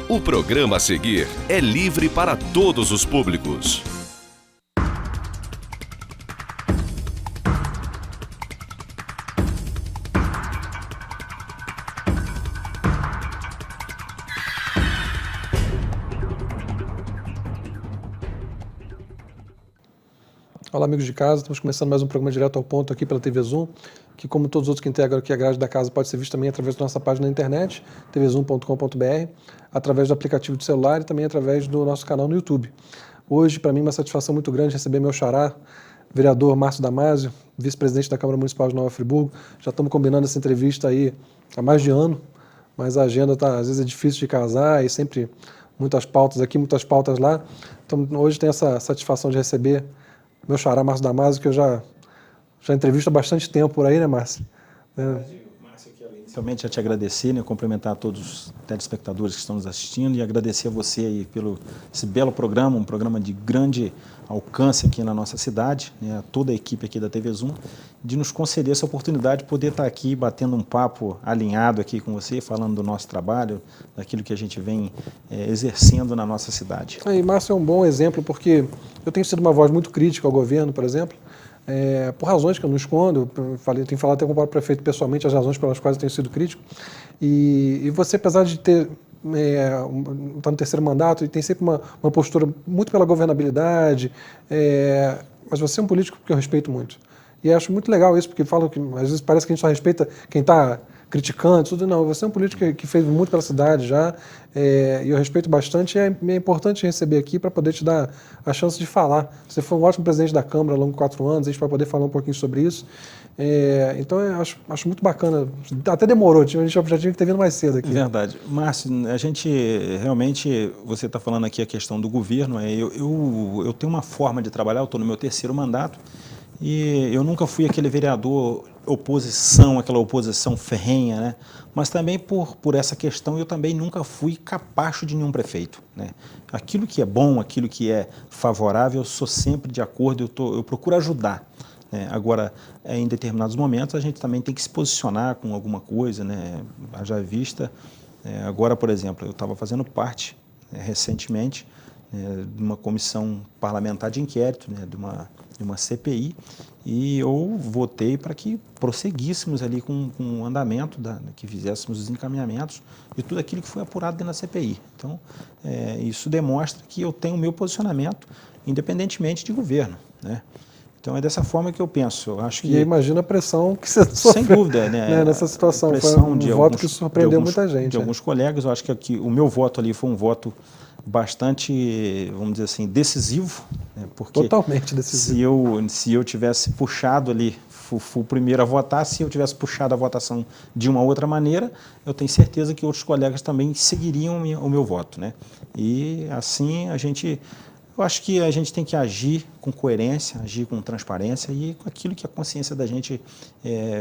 O programa a seguir é livre para todos os públicos. Olá, amigos de casa, estamos começando mais um programa direto ao ponto aqui pela TV Zoom, que como todos os outros que integram aqui a grade da casa pode ser visto também através da nossa página na internet, tvzoom.com.br, através do aplicativo de celular e também através do nosso canal no YouTube. Hoje, para mim, é uma satisfação muito grande receber meu xará, vereador Márcio Damasio, vice-presidente da Câmara Municipal de Nova Friburgo. Já estamos combinando essa entrevista aí há mais de ano, mas a agenda às vezes é difícil de casar e sempre muitas pautas aqui, muitas pautas lá. Então, hoje tem essa satisfação de receber meu xará, Márcio Damasio, que eu já entrevisto há bastante tempo por aí, né, Márcio? Márcio, inicialmente, já te agradecer, né, cumprimentar todos os telespectadores que estão nos assistindo e agradecer a você aí pelo esse belo programa, um programa de grande alcance aqui na nossa cidade, né, a toda a equipe aqui da TV Zoom, de nos conceder essa oportunidade de poder estar aqui batendo um papo alinhado aqui com você, falando do nosso trabalho, daquilo que a gente vem exercendo na nossa cidade. E Márcio é um bom exemplo, porque eu tenho sido uma voz muito crítica ao governo, por exemplo, por razões que eu não escondo. Tenho falado até com o próprio prefeito pessoalmente as razões pelas quais eu tenho sido crítico. E você, apesar de ter está no terceiro mandato e tem sempre uma postura muito pela governabilidade, mas você é um político que eu respeito muito. E acho muito legal isso, porque falam que às vezes parece que a gente só respeita quem está criticando, tudo. Não, você é um político que fez muito pela cidade já, e eu respeito bastante, e é importante receber aqui para poder te dar a chance de falar. Você foi um ótimo presidente da Câmara ao longo de 4 anos, a gente vai poder falar um pouquinho sobre isso. Então, eu acho muito bacana. Até demorou, a gente já tinha que ter vindo mais cedo aqui. Verdade. Márcio, a gente realmente, você está falando aqui a questão do governo, eu tenho uma forma de trabalhar, eu estou no meu 3º mandato, e eu nunca fui aquele vereador oposição, aquela oposição ferrenha, né? Mas também por essa questão eu também nunca fui capacho de nenhum prefeito, né? Aquilo que é bom, aquilo que é favorável, eu sou sempre de acordo, eu procuro ajudar. Agora, em determinados momentos, a gente também tem que se posicionar com alguma coisa, né? Haja vista. Agora, por exemplo, eu estava fazendo parte, recentemente, de uma comissão parlamentar de inquérito, né? de uma CPI, e eu votei para que prosseguíssemos ali com o andamento, que fizéssemos os encaminhamentos de tudo aquilo que foi apurado dentro da CPI. Então, isso demonstra que eu tenho o meu posicionamento, independentemente de governo, né? Então, é dessa forma que eu penso. Eu acho que... E imagina a pressão que você sofreu, sem dúvida, né, nessa situação. Pressão foi um voto que surpreendeu muita gente. De alguns colegas. Eu acho que o meu voto ali foi um voto bastante, vamos dizer assim, decisivo, né, porque totalmente decisivo. Se eu tivesse puxado ali, fui o primeiro a votar, se eu tivesse puxado a votação de uma outra maneira, eu tenho certeza que outros colegas também seguiriam o meu voto, né? E assim eu acho que a gente tem que agir com coerência, agir com transparência e com aquilo que a consciência da gente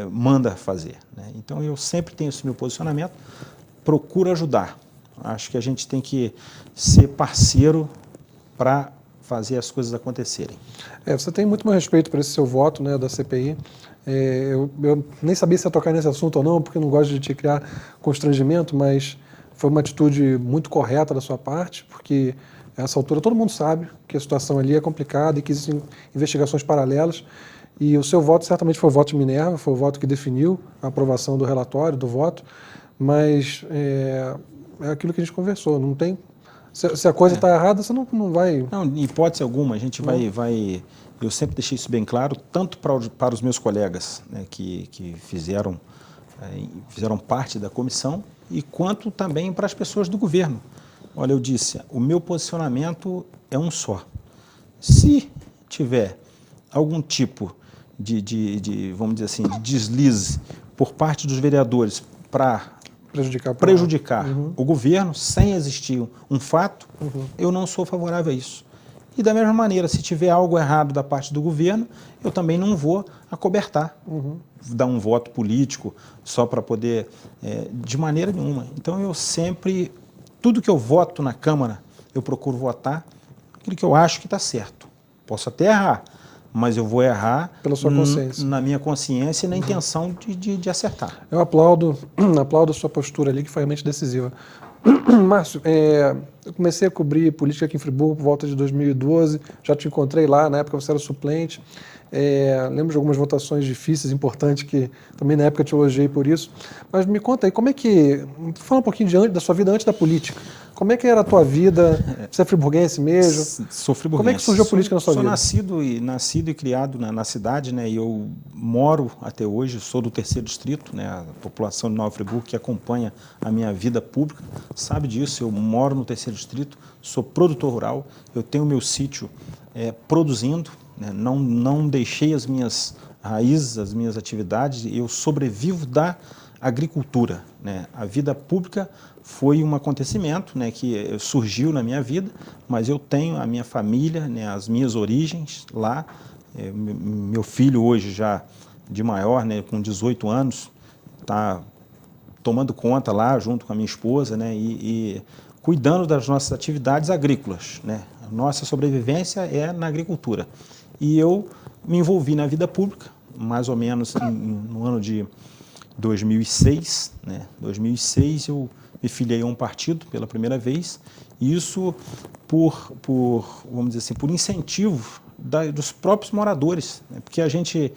manda fazer, né? Então, eu sempre tenho esse meu posicionamento, procuro ajudar. Acho que a gente tem que ser parceiro para fazer as coisas acontecerem. Você tem muito meu respeito por esse seu voto, né, da CPI. Eu nem sabia se ia tocar nesse assunto ou não, porque eu não gosto de te criar constrangimento, mas foi uma atitude muito correta da sua parte, porque a essa altura todo mundo sabe que a situação ali é complicada e que existem investigações paralelas. E o seu voto certamente foi o voto de Minerva, foi o voto que definiu a aprovação do relatório, do voto, mas é aquilo que a gente conversou, não tem... Se a coisa está errada, você não vai... Não, em hipótese alguma, a gente vai... Eu sempre deixei isso bem claro, tanto para os meus colegas, né, que fizeram parte da comissão, e quanto também para as pessoas do governo. Olha, eu disse, o meu posicionamento é um só. Se tiver algum tipo vamos dizer assim, de deslize por parte dos vereadores para prejudicar o governo, sem existir um fato, eu não sou favorável a isso. E da mesma maneira, se tiver algo errado da parte do governo, eu também não vou acobertar, dar um voto político só para poder, de maneira nenhuma. Então, eu sempre, tudo que eu voto na Câmara, eu procuro votar aquilo que eu acho que está certo. Posso até errar, mas eu vou errar pela sua consciência, na minha consciência e na intenção de acertar. Eu aplaudo a sua postura ali, que foi realmente decisiva. Márcio, eu comecei a cobrir política aqui em Friburgo por volta de 2012, já te encontrei lá, na época você era suplente. Lembro de algumas votações difíceis, importantes, que também na época te elogiei por isso. Mas me conta aí, como é que... Fala um pouquinho da sua vida antes da política. Como é que era a tua vida? Você é friburguense mesmo? Sou friburguense. Como é que surgiu a política na sua vida? Sou nascido e criado na cidade, né? E eu moro até hoje, sou do 3º distrito, né? A população de Nova Friburgo que acompanha a minha vida pública sabe disso. Eu moro no 3º distrito, sou produtor rural, eu tenho meu sítio produzindo, né? Não deixei as minhas raízes, as minhas atividades, eu sobrevivo da agricultura, né? A vida pública foi um acontecimento, né, que surgiu na minha vida, mas eu tenho a minha família, né, as minhas origens lá. Meu filho hoje já de maior, né, com 18 anos, está tomando conta lá junto com a minha esposa, né, e cuidando das nossas atividades agrícolas, né. A nossa sobrevivência é na agricultura. E eu me envolvi na vida pública, mais ou menos no ano de 2006, né. 2006 eu me filiei a um partido pela primeira vez, e isso vamos dizer assim, por incentivo dos próprios moradores, né? Porque a gente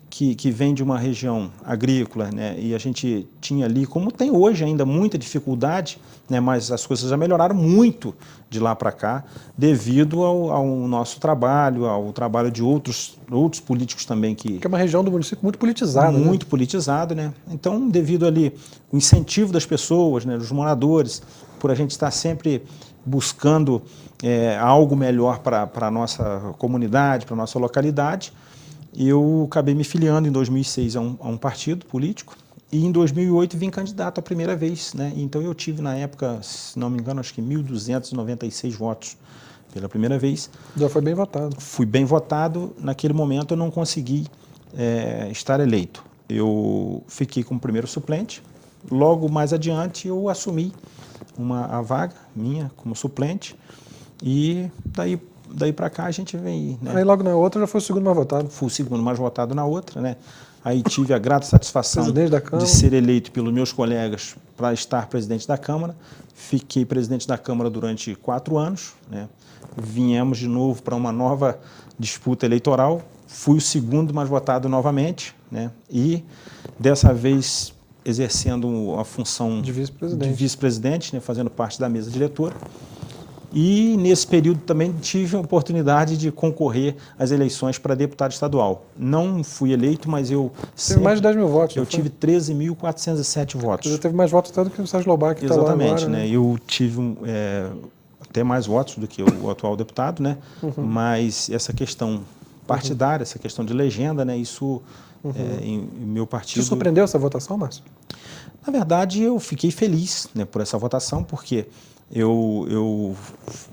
que vem de uma região agrícola, né, e a gente tinha ali, como tem hoje ainda, muita dificuldade, né, mas as coisas já melhoraram muito de lá para cá, devido ao nosso trabalho, ao trabalho de outros políticos também que é uma região do município muito politizada. Muito politizada, né? Então, devido ali o incentivo das pessoas, né, dos moradores, por a gente estar sempre buscando algo melhor para a nossa comunidade, para a nossa localidade, eu acabei me filiando em 2006 a um partido político e em 2008 vim candidato a primeira vez, né? Então eu tive na época, se não me engano, acho que 1.296 votos pela primeira vez. Já foi bem votado. Fui bem votado, naquele momento eu não consegui estar eleito. Eu fiquei como primeiro suplente, logo mais adiante eu assumi a vaga minha como suplente e daí para cá a gente vem... Né? Aí logo na outra já foi o segundo mais votado. Fui o segundo mais votado na outra, né? Aí tive a grata satisfação de ser eleito pelos meus colegas para estar presidente da Câmara. Fiquei presidente da Câmara durante 4 anos, né? Viemos de novo para uma nova disputa eleitoral. Fui o segundo mais votado novamente, né? E dessa vez exercendo a função de vice-presidente, né? Fazendo parte da mesa diretora. E, nesse período, também tive a oportunidade de concorrer às eleições para deputado estadual. Não fui eleito, mas eu... Teve mais de 10 mil votos. Eu tive 13.407 votos. Você teve mais votos até do que o Sérgio Lobac, que está lá agora. Exatamente, né? Eu tive até mais votos do que o atual deputado, né? Mas essa questão partidária, essa questão de legenda, né? Isso, em meu partido... Te surpreendeu essa votação, Márcio? Na verdade, eu fiquei feliz, né, por essa votação, porque... Eu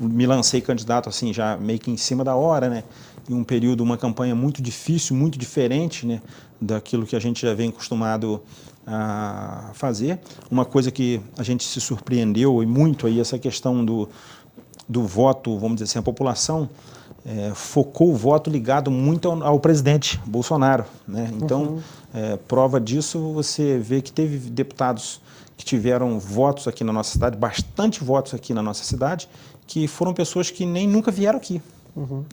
me lancei candidato assim já meio que em cima da hora, né? Em um período, uma campanha muito difícil, muito diferente, né, daquilo que a gente já vem acostumado a fazer. Uma coisa que a gente se surpreendeu e muito aí, essa questão do voto, vamos dizer assim, a população focou o voto ligado muito ao presidente Bolsonaro, né? Então, prova disso, você vê que teve deputados que tiveram votos aqui na nossa cidade, bastante votos aqui na nossa cidade, que foram pessoas que nem nunca vieram aqui,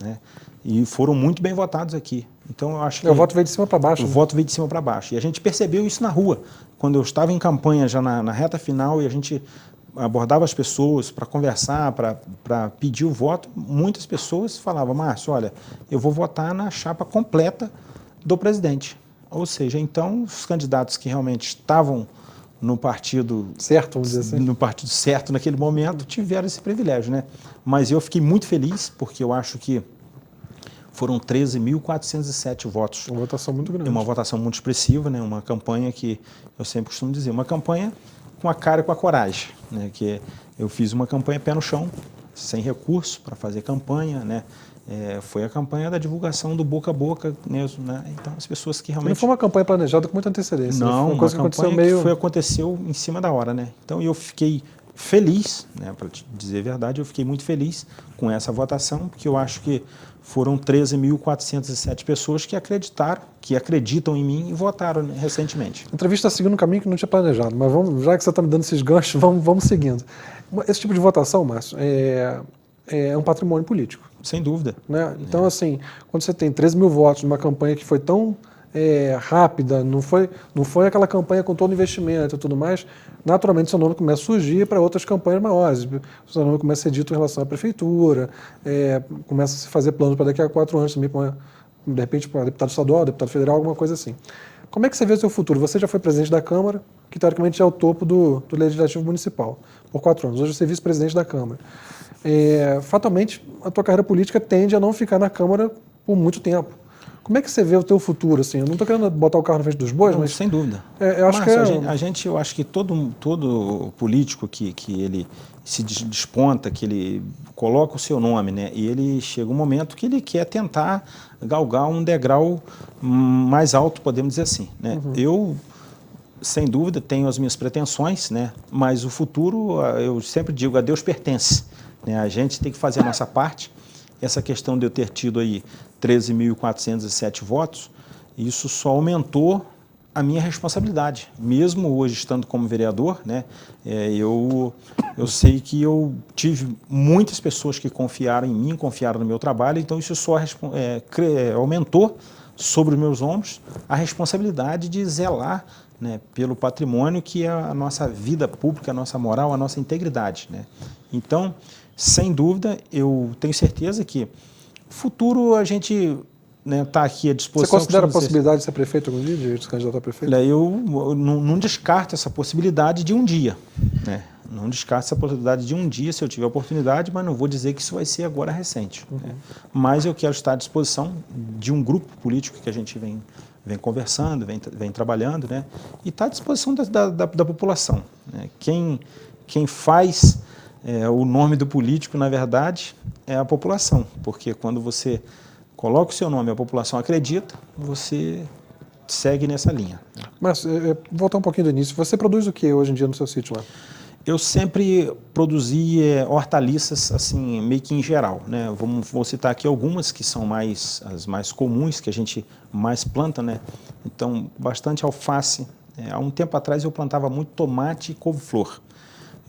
né? E foram muito bem votados aqui. Então, eu acho que... O voto veio de cima para baixo. O voto veio de cima para baixo. E a gente percebeu isso na rua. Quando eu estava em campanha, já na reta final, e a gente abordava as pessoas para conversar, para pedir o voto, muitas pessoas falavam: Márcio, olha, eu vou votar na chapa completa do presidente. Ou seja, então, os candidatos que realmente estavam no partido certo, vamos dizer assim, no partido certo naquele momento, tiveram esse privilégio, né? Mas eu fiquei muito feliz, porque eu acho que foram 13.407 votos. Uma votação muito grande. Uma votação muito expressiva, né? Uma campanha que eu sempre costumo dizer, uma campanha com a cara e com a coragem, né? Que eu fiz uma campanha pé no chão, sem recurso para fazer campanha, né? Foi a campanha da divulgação do boca a boca mesmo, né? Então, as pessoas que realmente... Não foi uma campanha planejada com muita antecedência. Não, foi uma coisa que aconteceu meio... aconteceu em cima da hora, né? Então, eu fiquei feliz, né, para te dizer a verdade, eu fiquei muito feliz com essa votação, porque eu acho que foram 13.407 pessoas que acreditaram, que acreditam em mim e votaram, né, recentemente. A entrevista está seguindo um caminho que não tinha planejado, mas vamos, já que você está me dando esses ganchos, vamos seguindo. Esse tipo de votação, Márcio, é um patrimônio político. Sem dúvida. Né? Então, assim, quando você tem 13 mil votos numa campanha que foi tão rápida, não foi aquela campanha com todo investimento e tudo mais, naturalmente seu nome começa a surgir para outras campanhas maiores. Seu nome começa a ser dito em relação à prefeitura, começa a se fazer planos para daqui a 4 anos também, de repente, para deputado estadual, deputado federal, alguma coisa assim. Como é que você vê o seu futuro? Você já foi presidente da Câmara, que teoricamente é o topo do Legislativo Municipal, por 4 anos. Hoje você é vice-presidente da Câmara. Fatalmente, a tua carreira política tende a não ficar na Câmara por muito tempo. Como é que você vê o teu futuro? Assim? Eu não estou querendo botar o carro na frente dos bois, mas... Sem dúvida. Eu acho eu acho que todo político que ele se desponta, que ele coloca o seu nome, né, e ele chega um momento que ele quer tentar galgar um degrau mais alto, podemos dizer assim, né? Eu, sem dúvida, tenho as minhas pretensões, né, mas o futuro, eu sempre digo, a Deus pertence, né? A gente tem que fazer a nossa parte. Essa questão de eu ter tido aí 13.407 votos, isso só aumentou a minha responsabilidade. Mesmo hoje estando como vereador, né, eu sei que eu tive muitas pessoas que confiaram em mim, confiaram no meu trabalho, então isso só aumentou sobre os meus ombros a responsabilidade de zelar, né, pelo patrimônio que é a nossa vida pública, a nossa moral, a nossa integridade, né? Então, sem dúvida, eu tenho certeza que o futuro a gente está aqui à disposição. Você considera a possibilidade de ser prefeito algum dia, de se candidatar a prefeito? Eu não descarto essa possibilidade de um dia, né? Não descarto essa possibilidade de um dia, se eu tiver oportunidade, mas não vou dizer que isso vai ser agora recente. Né? Mas eu quero estar à disposição de um grupo político que a gente vem conversando, vem trabalhando, né? E está à disposição da população. Né? Quem faz o nome do político, na verdade, é a população, porque quando você coloca o seu nome e a população acredita, você segue nessa linha. Mas, voltar um pouquinho do início, você produz o que hoje em dia no seu sítio lá? Eu sempre produzi hortaliças, assim, meio que em geral, né? Vou citar aqui algumas que são as mais comuns, que a gente mais planta, né? Então, bastante alface. Há um tempo atrás eu plantava muito tomate e couve-flor.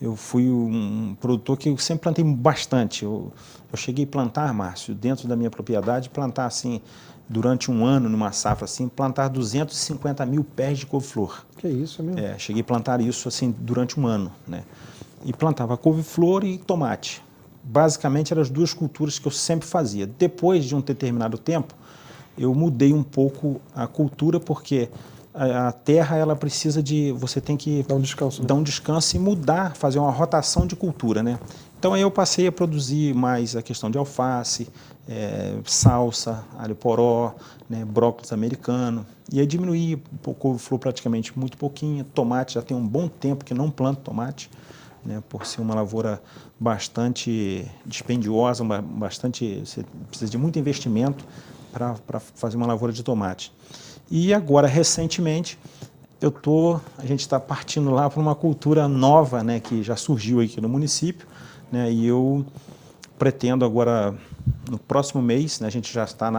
Eu fui um produtor que eu sempre plantei bastante. Eu cheguei a plantar, Márcio, dentro da minha propriedade, plantar assim, durante um ano, numa safra assim, plantar 250 mil pés de couve-flor. Que isso, é mesmo? Cheguei a plantar isso assim durante um ano, né? E plantava couve-flor e tomate. Basicamente eram as duas culturas que eu sempre fazia. Depois de um determinado tempo, eu mudei um pouco a cultura, porque a terra, ela precisa você tem que dar um descanso, né? Dar um descanso e mudar, fazer uma rotação de cultura, né? Então aí eu passei a produzir mais a questão de alface, salsa, alho poró, né, brócolis americano, e aí diminuí o couve-flor praticamente muito pouquinho. Tomate, já tem um bom tempo que não planto tomate, né, por ser uma lavoura bastante dispendiosa, você precisa de muito investimento para fazer uma lavoura de tomate. E agora, recentemente, a gente está partindo lá para uma cultura nova, né, que já surgiu aqui no município, né, e eu pretendo agora, no próximo mês, né, a gente já está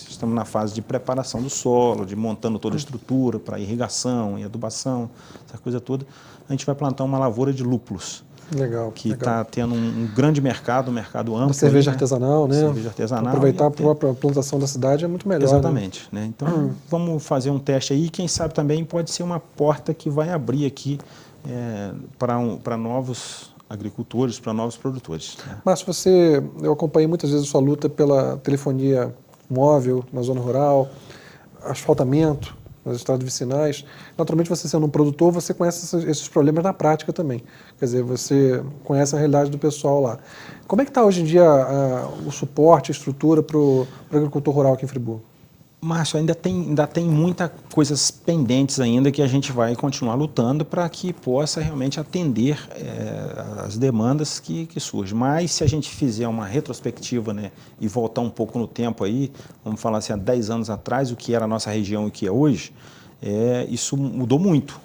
estamos na fase de preparação do solo, de montando toda a estrutura para irrigação e adubação, essa coisa toda. A gente vai plantar uma lavoura de lúpulos. Legal. Que está tendo um grande mercado, um mercado amplo. Cerveja artesanal, né? Cerveja artesanal. Aproveitar a própria plantação da cidade é muito melhor. Exatamente. Né? Então, vamos fazer um teste aí. Quem sabe também pode ser uma porta que vai abrir aqui para novos agricultores, para novos produtores. Né? Márcio, eu acompanhei muitas vezes a sua luta pela telefonia móvel na zona rural, asfaltamento nas estradas vicinais. Naturalmente, você sendo um produtor, você conhece esses problemas na prática também. Quer dizer, você conhece a realidade do pessoal lá. Como é que está hoje em dia o suporte, a estrutura para o agricultor rural aqui em Friburgo? Márcio, ainda tem muitas coisas pendentes ainda que a gente vai continuar lutando para que possa realmente atender as demandas que surgem. Mas se a gente fizer uma retrospectiva, né, e voltar um pouco no tempo aí, vamos falar assim, há 10 anos atrás, o que era a nossa região e o que é hoje, Isso mudou muito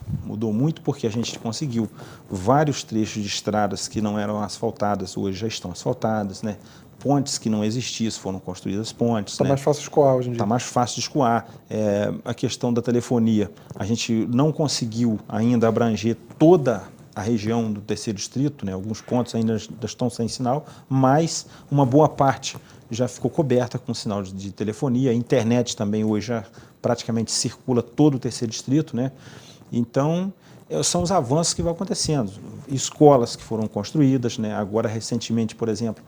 porque a gente conseguiu vários trechos de estradas que não eram asfaltadas, hoje já estão asfaltadas, né? Pontes que não existiam, foram construídas pontes. Está né? mais fácil de escoar hoje em dia. Está mais fácil de escoar. A questão da telefonia, a gente não conseguiu ainda abranger toda a região do terceiro distrito, né? Alguns pontos ainda estão sem sinal, mas uma boa parte já ficou coberta com sinal de telefonia. A internet também hoje já praticamente circula todo o terceiro distrito, né? Então, são os avanços que vão acontecendo. Escolas que foram construídas, né? Agora, recentemente, por exemplo,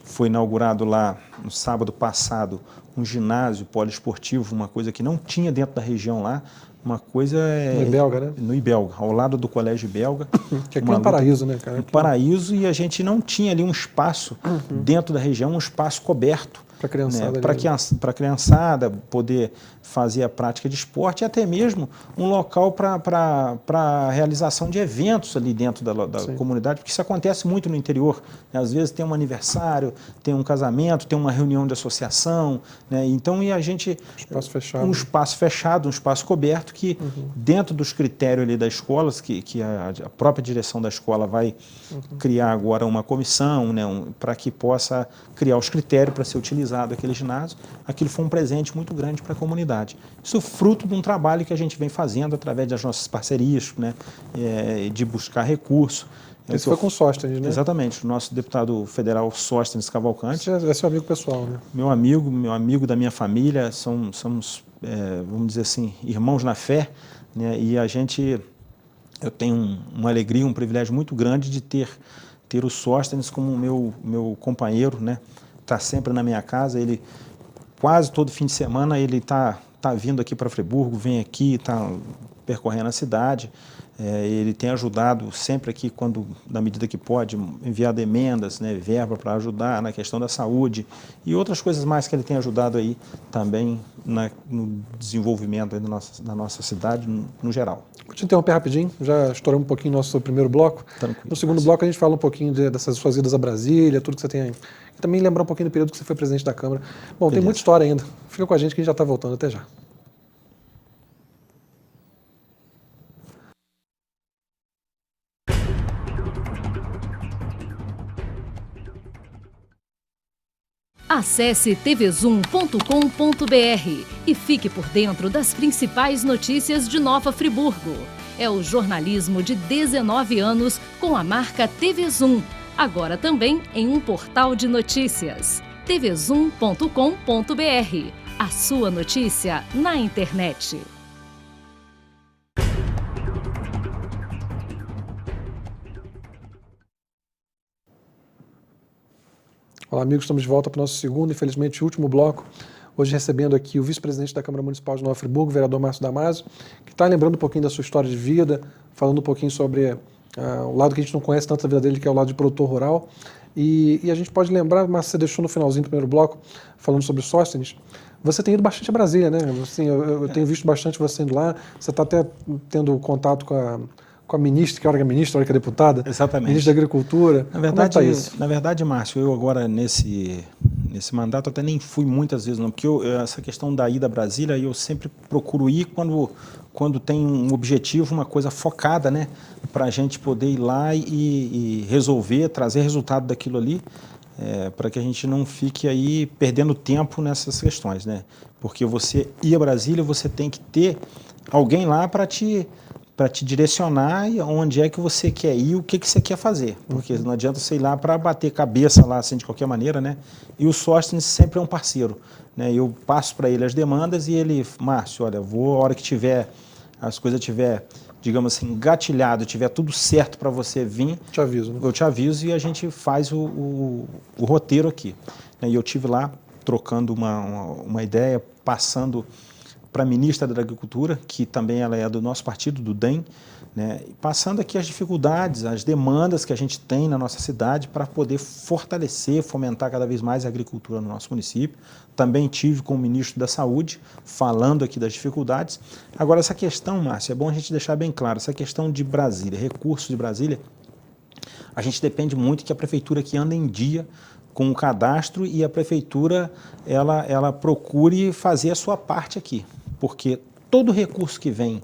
foi inaugurado lá, no sábado passado, um ginásio poliesportivo, uma coisa que não tinha dentro da região lá, uma coisa... No Ibelga, né? No Ibelga, ao lado do Colégio Ibelga. Que aqui é um paraíso, né, cara? Um paraíso, e a gente não tinha ali um espaço dentro da região, um espaço coberto. Para a criançada. Né? Para a criançada poder fazer a prática de esporte e até mesmo um local para a realização de eventos ali dentro da comunidade, porque isso acontece muito no interior. Né? Às vezes tem um aniversário, tem um casamento, tem uma reunião de associação, né? Então, e a gente... Espaço fechado. Um espaço fechado, um espaço coberto que dentro dos critérios ali das escolas, que a própria direção da escola vai criar agora uma comissão, né? Para que possa criar os critérios para ser utilizado aquele ginásio. Aquilo foi um presente muito grande para a comunidade. Isso fruto de um trabalho que a gente vem fazendo através das nossas parcerias, né? De buscar recursos. Isso foi com o Sóstenes, né? Exatamente, o nosso deputado federal Sóstenes Cavalcante. Você é seu amigo pessoal, né? Meu amigo da minha família, somos, vamos dizer assim, irmãos na fé, né? E eu tenho uma alegria, um privilégio muito grande de ter o Sóstenes como meu companheiro, né? Está sempre na minha casa, ele quase todo fim de semana ele está vindo aqui para Friburgo, vem aqui, está percorrendo a cidade. Ele tem ajudado sempre aqui, na medida que pode, enviado emendas, né, verba para ajudar na questão da saúde e outras coisas mais que ele tem ajudado aí também no desenvolvimento aí da nossa cidade no geral. Vou te interromper rapidinho, já estouramos um pouquinho nosso primeiro bloco. Tranquilo. No segundo bloco a gente fala um pouquinho dessas suas idas a Brasília, tudo que você tem aí. E também lembrar um pouquinho do período que você foi presidente da Câmara. Bom, Beleza. Tem muita história ainda. Fica com a gente que a gente já está voltando. Até já. Acesse tvzoom.com.br e fique por dentro das principais notícias de Nova Friburgo. É o jornalismo de 19 anos com a marca TV Zoom, agora também em um portal de notícias. tvzoom.com.br, a sua notícia na internet. Olá, amigos, estamos de volta para o nosso segundo, infelizmente, último bloco. Hoje recebendo aqui o vice-presidente da Câmara Municipal de Nova Friburgo, o vereador Márcio Damasio, que está lembrando um pouquinho da sua história de vida, falando um pouquinho sobre o lado que a gente não conhece tanto da vida dele, que é o lado de produtor rural. E a gente pode lembrar, Márcio, você deixou no finalzinho do primeiro bloco, falando sobre o Sóstenes. Você tem ido bastante a Brasília, né? Assim, eu tenho visto bastante você indo lá, você está até tendo contato com a ministra, que hora que é ministra, hora que é deputada. Exatamente. Ministra da Agricultura. Na verdade, Márcio, eu agora nesse mandato até nem fui muitas vezes, não, porque essa questão da ida a Brasília, eu sempre procuro ir quando tem um objetivo, uma coisa focada, né, para a gente poder ir lá e resolver, trazer resultado daquilo ali, para que a gente não fique aí perdendo tempo nessas questões, né? Porque você ir a Brasília, você tem que ter alguém lá para te direcionar onde é que você quer ir, o que você quer fazer. Porque não adianta você ir lá para bater cabeça lá assim de qualquer maneira, né? E o Sóstenes sempre é um parceiro, né? Eu passo para ele as demandas e ele, Márcio, olha, a hora que as coisas tiver, digamos assim, engatilhado, tiver tudo certo para você vir, te aviso, né? Eu te aviso e a gente faz o roteiro aqui. E eu tive lá trocando uma ideia, passando para a ministra da Agricultura, que também ela é do nosso partido, do DEM, né, passando aqui as dificuldades, as demandas que a gente tem na nossa cidade para poder fortalecer, fomentar cada vez mais a agricultura no nosso município. Também tive com o ministro da Saúde, falando aqui das dificuldades. Agora, essa questão, Márcio, é bom a gente deixar bem claro, essa questão de Brasília, recursos de Brasília, a gente depende muito que a prefeitura aqui ande em dia com o cadastro e a prefeitura ela procure fazer a sua parte aqui. Porque todo recurso que vem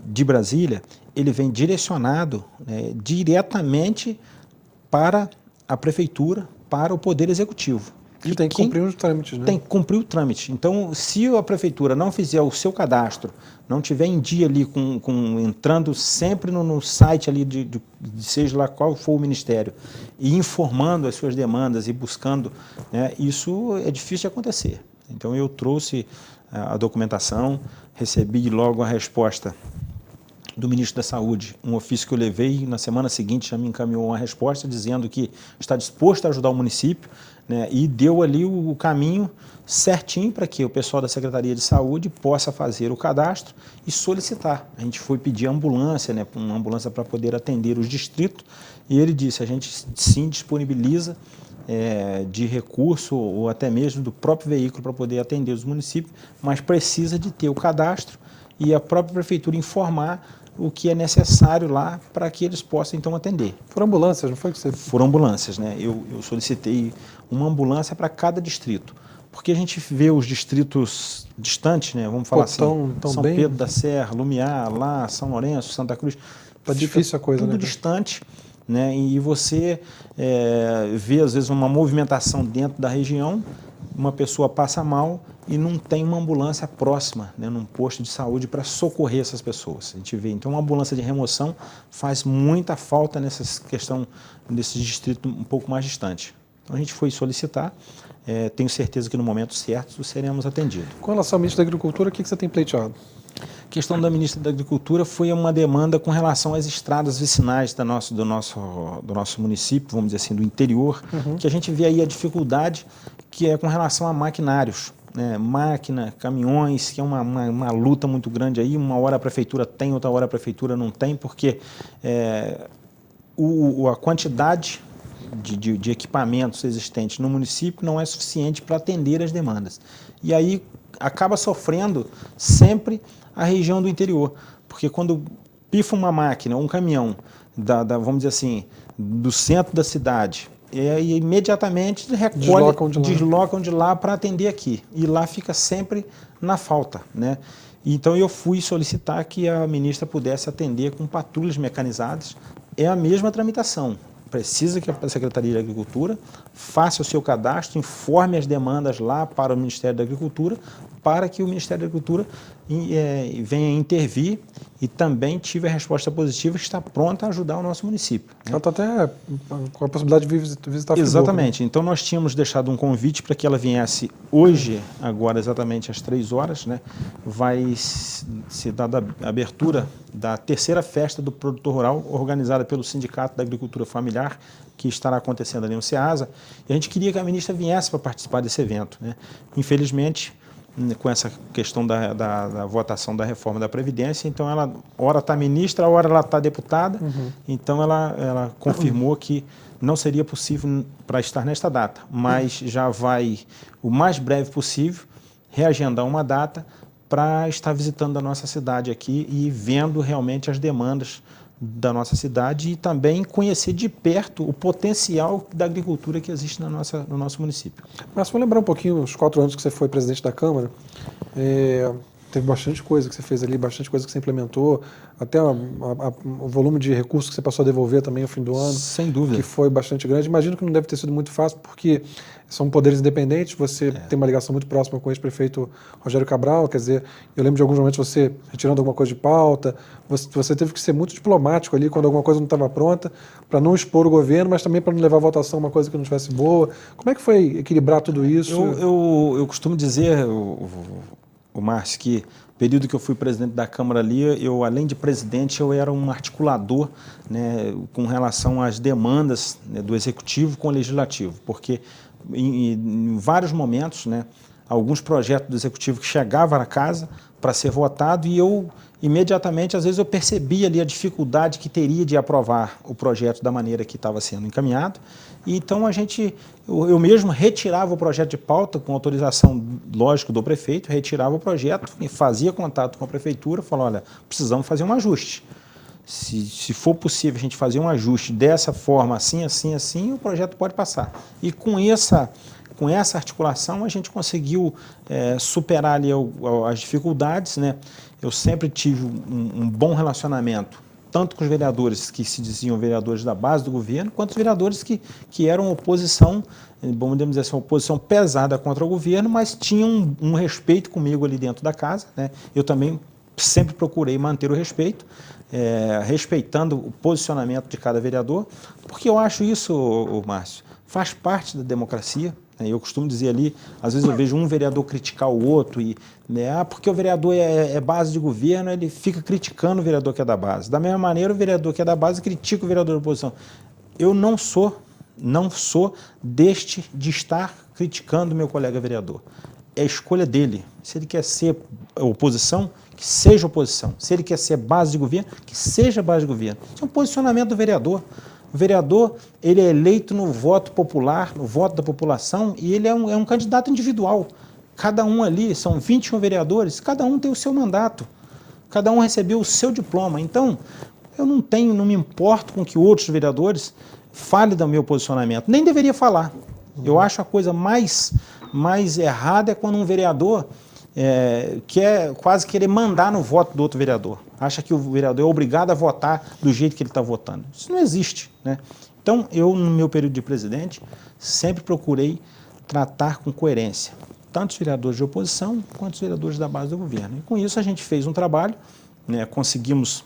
de Brasília, ele vem direcionado, né, diretamente para a Prefeitura, para o Poder Executivo. E tem que cumprir os trâmites, né? Tem que cumprir o trâmite. Então, se a Prefeitura não fizer o seu cadastro, não tiver em dia ali, entrando sempre no site ali, seja lá qual for o Ministério, e informando as suas demandas e buscando, né, isso é difícil de acontecer. Então, eu trouxe a documentação, recebi logo a resposta do ministro da Saúde, um ofício que eu levei, na semana seguinte já me encaminhou uma resposta dizendo que está disposto a ajudar o município, né, e deu ali o caminho certinho para que o pessoal da Secretaria de Saúde possa fazer o cadastro e solicitar. A gente foi pedir ambulância, né, uma ambulância para poder atender os distritos, e ele disse, a gente sim disponibiliza de recurso ou até mesmo do próprio veículo para poder atender os municípios, mas precisa de ter o cadastro e a própria Prefeitura informar o que é necessário lá para que eles possam, então, atender. Foram ambulâncias, não foi que você... Foram ambulâncias, né? Eu solicitei uma ambulância para cada distrito, porque a gente vê os distritos distantes, né? Vamos falar assim, São Pedro da Serra, Lumiar, lá, São Lourenço, Santa Cruz. Tá difícil a coisa, tudo né? Distante, né? E você vê, às vezes, uma movimentação dentro da região, uma pessoa passa mal e não tem uma ambulância próxima, né, num posto de saúde para socorrer essas pessoas. A gente vê, então, uma ambulância de remoção faz muita falta nessa questão desse distrito um pouco mais distante. Então, a gente foi solicitar, tenho certeza que no momento certo seremos atendidos. Com relação ao ministro da Agricultura, o que você tem pleiteado? A questão da ministra da Agricultura foi uma demanda com relação às estradas vicinais do nosso município, vamos dizer assim, do interior, que a gente vê aí a dificuldade que é com relação a maquinários, né? Máquina, caminhões, que é uma luta muito grande aí, uma hora a prefeitura tem, outra hora a prefeitura não tem, porque a quantidade de equipamentos existentes no município não é suficiente para atender as demandas. E aí acaba sofrendo sempre a região do interior, porque quando pifa uma máquina, um caminhão, vamos dizer assim, do centro da cidade, e imediatamente deslocam de lá para atender aqui. E lá fica sempre na falta, né? Então eu fui solicitar que a ministra pudesse atender com patrulhas mecanizadas. É a mesma tramitação. Precisa que a Secretaria de Agricultura faça o seu cadastro, informe as demandas lá para o Ministério da Agricultura, para que o Ministério da Agricultura venha intervir, e também tive a resposta positiva que está pronta a ajudar o nosso município. Ela está até com a possibilidade de visitar a Exatamente. Então nós tínhamos deixado um convite para que ela viesse hoje, agora exatamente às 3 horas, né? Vai se dar a abertura da 3ª festa do produtor rural, organizada pelo Sindicato da Agricultura Familiar, que estará acontecendo ali no Ceasa, e a gente queria que a ministra viesse para participar desse evento, né? Infelizmente, com essa questão da votação da reforma da Previdência, então ela, ora está ministra, ora ela está deputada, então ela confirmou que não seria possível para estar nesta data, mas já vai, o mais breve possível, reagendar uma data para estar visitando a nossa cidade aqui e vendo realmente as demandas da nossa cidade e também conhecer de perto o potencial da agricultura que existe no nosso município. Mas vou lembrar um pouquinho, os 4 anos que você foi presidente da Câmara, teve bastante coisa que você fez ali, bastante coisa que você implementou, até o volume de recursos que você passou a devolver também ao fim do ano. Sem dúvida. Que foi bastante grande. Imagino que não deve ter sido muito fácil, porque são poderes independentes, você tem uma ligação muito próxima com o ex-prefeito Rogério Cabral, quer dizer, eu lembro de alguns momentos você retirando alguma coisa de pauta, você teve que ser muito diplomático ali quando alguma coisa não estava pronta, para não expor o governo, mas também para não levar à votação uma coisa que não estivesse boa. Como é que foi equilibrar tudo isso? Eu costumo dizer, o Márcio, que no período que eu fui presidente da Câmara ali, eu, além de presidente, eu era um articulador, né, com relação às demandas, né, do Executivo com o Legislativo, porque em vários momentos, né, alguns projetos do Executivo que chegavam à casa para ser votado e eu, imediatamente, às vezes eu percebia ali a dificuldade que teria de aprovar o projeto da maneira que estava sendo encaminhado. E então eu mesmo retirava o projeto de pauta com autorização, lógico, do prefeito, retirava o projeto e fazia contato com a prefeitura, falava, olha, precisamos fazer um ajuste. Se for possível a gente fazer um ajuste dessa forma, assim, assim, assim, o projeto pode passar. E com com essa articulação, a gente conseguiu superar ali as dificuldades, né? Eu sempre tive um bom relacionamento, tanto com os vereadores que se diziam vereadores da base do governo, quanto os vereadores que eram oposição, vamos dizer assim, uma oposição pesada contra o governo, mas tinham um respeito comigo ali dentro da casa, né? Eu também sempre procurei manter o respeito, respeitando o posicionamento de cada vereador, porque eu acho isso, Márcio, faz parte da democracia. Eu costumo dizer ali, às vezes eu vejo um vereador criticar o outro, porque o vereador é base de governo, ele fica criticando o vereador que é da base. Da mesma maneira, o vereador que é da base critica o vereador da oposição. Eu não sou de estar criticando o meu colega vereador. É a escolha dele. Se ele quer ser oposição, que seja oposição. Se ele quer ser base de governo, que seja base de governo. Isso é um posicionamento do vereador. O vereador, ele é eleito no voto popular, no voto da população, e ele é um candidato individual. Cada um ali, são 21 vereadores, cada um tem o seu mandato, cada um recebeu o seu diploma. Então, eu não me importo com que outros vereadores falem do meu posicionamento, nem deveria falar. Eu acho a coisa mais errada é quando um vereador quer quase querer mandar no voto do outro vereador. Acha que o vereador é obrigado a votar do jeito que ele está votando. Isso não existe, né? Então, eu, no meu período de presidente, sempre procurei tratar com coerência, tanto os vereadores de oposição quanto os vereadores da base do governo. E com isso a gente fez um trabalho, né, conseguimos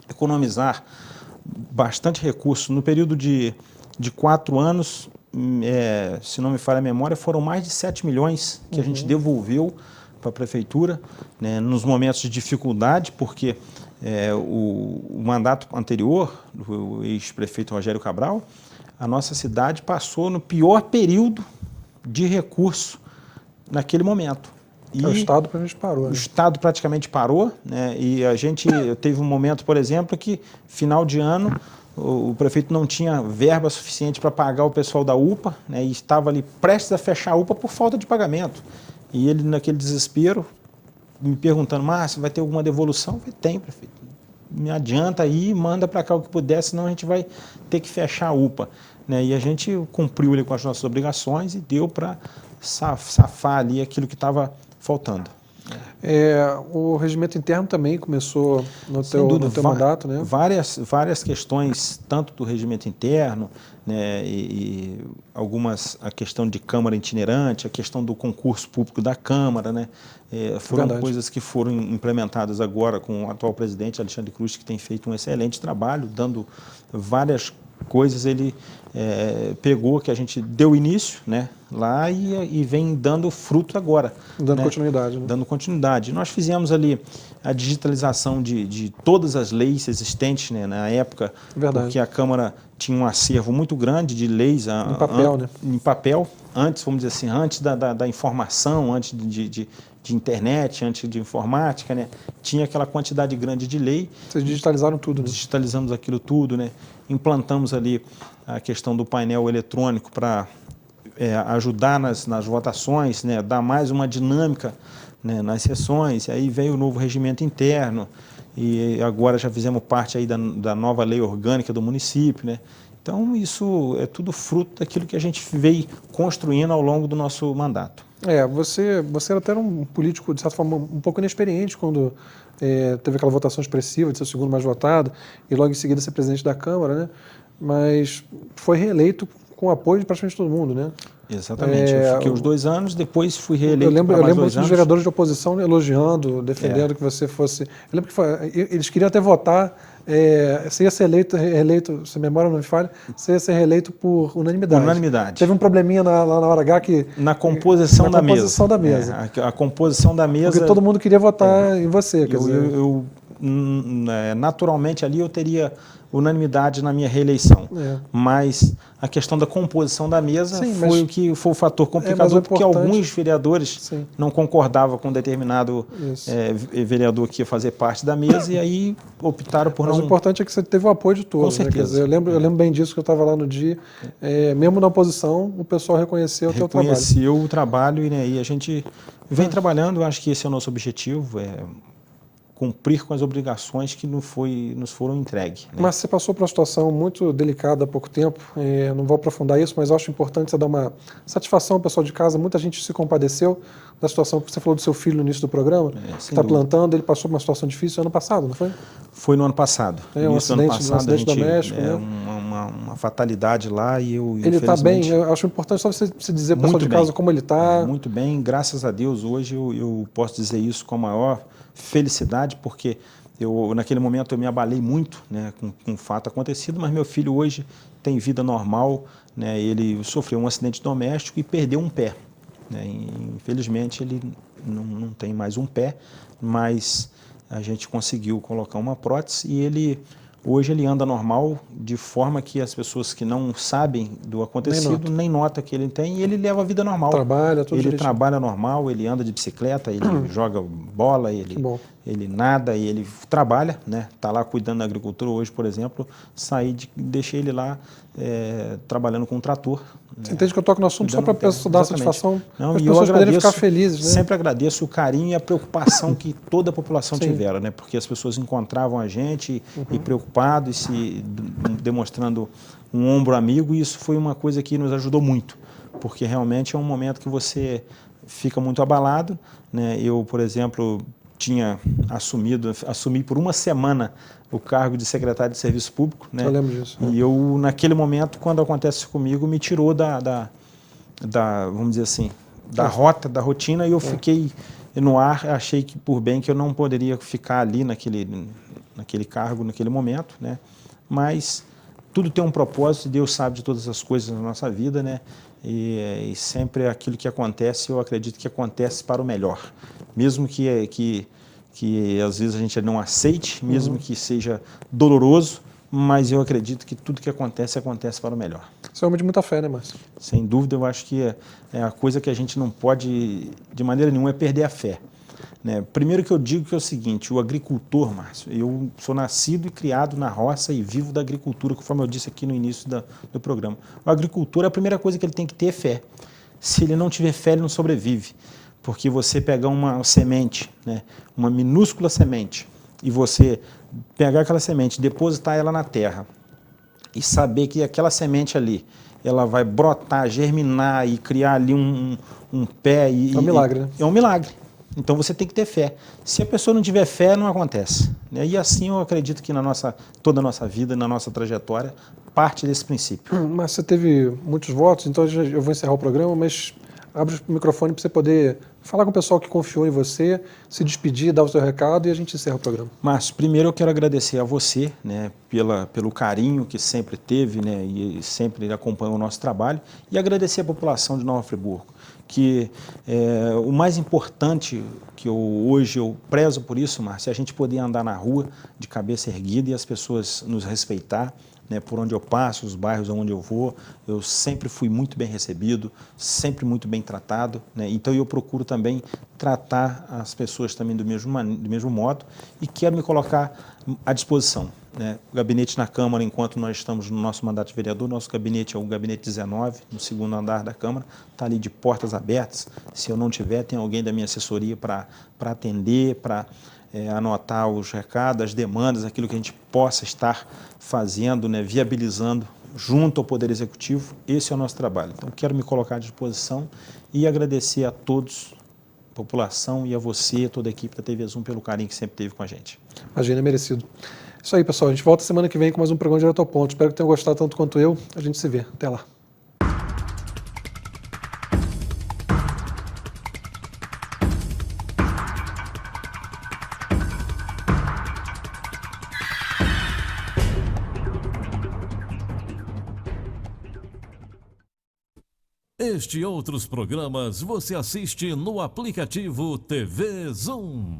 economizar bastante recurso. No período de 4 anos, se não me falha a memória, foram mais de 7 milhões que a gente devolveu para a prefeitura, né, nos momentos de dificuldade, porque o mandato anterior, do ex-prefeito Rogério Cabral, a nossa cidade passou no pior período de recurso naquele momento. E o Estado praticamente parou. O Estado praticamente parou, né, e a gente teve um momento, por exemplo, que final de ano o prefeito não tinha verba suficiente para pagar o pessoal da UPA, né, e estava ali prestes a fechar a UPA por falta de pagamento. E ele, naquele desespero, me perguntando, Márcio, vai ter alguma devolução? Eu falei, tem, prefeito. Me adianta aí, manda para cá o que puder, senão a gente vai ter que fechar a UPA. Né? E a gente cumpriu ali com as nossas obrigações e deu para safar ali aquilo que estava faltando. O regimento interno também começou no teu mandato, né? Várias questões, tanto do regimento interno, né, e a questão de Câmara itinerante, a questão do concurso público da Câmara, né, foram coisas que foram implementadas agora com o atual presidente, Alexandre Cruz, que tem feito um excelente trabalho, dando várias coisas. Ele pegou, que a gente deu início, né, lá e vem dando fruto agora. Dando, né, continuidade. Né? Dando continuidade. Nós fizemos ali a digitalização de todas as leis existentes, né, na época, porque a Câmara tinha um acervo muito grande de leis em papel, né? Em papel, antes, vamos dizer assim, antes da informação, antes de internet, antes de informática, né? Tinha aquela quantidade grande de lei. Vocês digitalizaram tudo, né? Digitalizamos aquilo tudo, né? Implantamos ali a questão do painel eletrônico para ajudar nas votações, né? Dar mais uma dinâmica, né, nas sessões. Aí veio o novo regimento interno e agora já fizemos parte aí da nova lei orgânica do município, né? Então isso é tudo fruto daquilo que a gente veio construindo ao longo do nosso mandato. Você era até um político, de certa forma, um pouco inexperiente quando teve aquela votação expressiva de ser o segundo mais votado e logo em seguida ser presidente da Câmara, né? Mas foi reeleito com apoio de praticamente todo mundo, né? Exatamente. Eu fiquei os 2 anos, depois fui reeleito. Eu lembro muito dos vereadores de oposição elogiando, defendendo que você fosse. Eu lembro que eles queriam até votar. Você ia ser reeleito, se a memória não me falha, você ia ser reeleito por unanimidade. Por unanimidade. Teve um probleminha lá na hora H que... Na composição da mesa. A composição da mesa... Porque todo mundo queria votar em você. Quer dizer... naturalmente ali eu teria unanimidade na minha reeleição. Mas a questão da composição da mesa foi o fator complicador, porque alguns vereadores não concordavam com determinado vereador que ia fazer parte da mesa e aí optaram por não... Mas o importante é que você teve o apoio de todos. Com certeza. Né? Quer dizer, eu lembro bem disso, que eu estava lá no dia. Mesmo na oposição, o pessoal reconheceu o teu trabalho. Reconheceu o trabalho e a gente vem trabalhando. Eu acho que esse é o nosso objetivo, cumprir com as obrigações que nos foram entregues. Né? Mas você passou por uma situação muito delicada há pouco tempo, não vou aprofundar isso, mas eu acho importante você dar uma satisfação ao pessoal de casa. Muita gente se compadeceu da situação que você falou do seu filho no início do programa, que está plantando, ele passou por uma situação difícil ano passado, não foi? Foi no ano passado. Um acidente doméstico, né? Uma fatalidade lá e eu, ele está bem, eu acho importante só você dizer para o pessoal de casa como ele está. Muito bem, graças a Deus, hoje eu posso dizer isso com a maior felicidade, porque naquele momento eu me abalei muito, né, com o fato acontecido, mas meu filho hoje tem vida normal, né, ele sofreu um acidente doméstico e perdeu um pé. Né, infelizmente ele não tem mais um pé, mas a gente conseguiu colocar uma prótese e hoje ele anda normal, de forma que as pessoas que não sabem do acontecido nem notam que ele tem, e ele leva a vida normal. Trabalha, tudo ele trabalha normal, ele anda de bicicleta, ele joga bola, ele nada, e ele trabalha, né? Está lá cuidando da agricultura. Hoje, por exemplo, deixei ele lá trabalhando com um trator. Você entende que eu toco no assunto só para dar satisfação, para as pessoas poderem ficar felizes, né? Sempre agradeço o carinho e a preocupação que toda a população tiveram, né? Porque as pessoas encontravam a gente e preocupados, e demonstrando um ombro amigo, e isso foi uma coisa que nos ajudou muito, porque realmente é um momento que você fica muito abalado, né? Eu, por exemplo, assumi por uma semana o cargo de secretário de Serviço Público, né? Eu lembro disso. E eu, naquele momento, quando acontece comigo, me tirou vamos dizer assim, da rotina, e eu fiquei no ar. Achei que, por bem, que eu não poderia ficar ali naquele cargo, naquele momento, né? Mas tudo tem um propósito, Deus sabe de todas as coisas na nossa vida, né? E sempre aquilo que acontece, eu acredito que acontece para o melhor. Mesmo que às vezes a gente não aceite, mesmo que seja doloroso, mas eu acredito que tudo que acontece para o melhor. Você é homem de muita fé, né, Márcio? Sem dúvida, eu acho que a coisa que a gente não pode, de maneira nenhuma, é perder a fé. Né? Primeiro que eu digo que é o seguinte: o agricultor, Márcio, eu sou nascido e criado na roça e vivo da agricultura, conforme eu disse aqui no início do programa. O agricultor, a primeira coisa que ele tem que ter é fé. Se ele não tiver fé, ele não sobrevive. Porque você pegar uma semente, né, uma minúscula semente, e você pegar aquela semente, depositar ela na terra, e saber que aquela semente ali, ela vai brotar, germinar e criar ali um pé. É um milagre, né? É um milagre. Então você tem que ter fé. Se a pessoa não tiver fé, não acontece. Né? E assim eu acredito que toda a nossa vida, na nossa trajetória, parte desse princípio. Mas você teve muitos votos, então eu vou encerrar o programa, mas abre o microfone para você poder falar com o pessoal que confiou em você, se despedir, dar o seu recado, e a gente encerra o programa. Márcio, primeiro eu quero agradecer a você, né, pelo carinho que sempre teve, né, e sempre acompanhou o nosso trabalho, e agradecer a população de Nova Friburgo, que o mais importante que hoje eu prezo por isso, Márcio, é a gente poder andar na rua de cabeça erguida e as pessoas nos respeitar. Né, por onde eu passo, os bairros onde eu vou, eu sempre fui muito bem recebido, sempre muito bem tratado, né, então eu procuro também tratar as pessoas também do mesmo modo, e quero me colocar à disposição. Né, o gabinete na Câmara, enquanto nós estamos no nosso mandato de vereador, nosso gabinete é o gabinete 19, no segundo andar da Câmara, está ali de portas abertas. Se eu não tiver, tem alguém da minha assessoria para atender, para anotar os recados, as demandas, aquilo que a gente possa estar fazendo, né, viabilizando junto ao Poder Executivo. Esse é o nosso trabalho. Então, quero me colocar à disposição e agradecer a todos, a população, e a você, toda a equipe da TV Zoom, pelo carinho que sempre teve com a gente. Imagina, é merecido. Isso aí, pessoal. A gente volta semana que vem com mais um programa Direto ao Ponto. Espero que tenham gostado tanto quanto eu. A gente se vê. Até lá. Este e outros programas você assiste no aplicativo TV Zoom.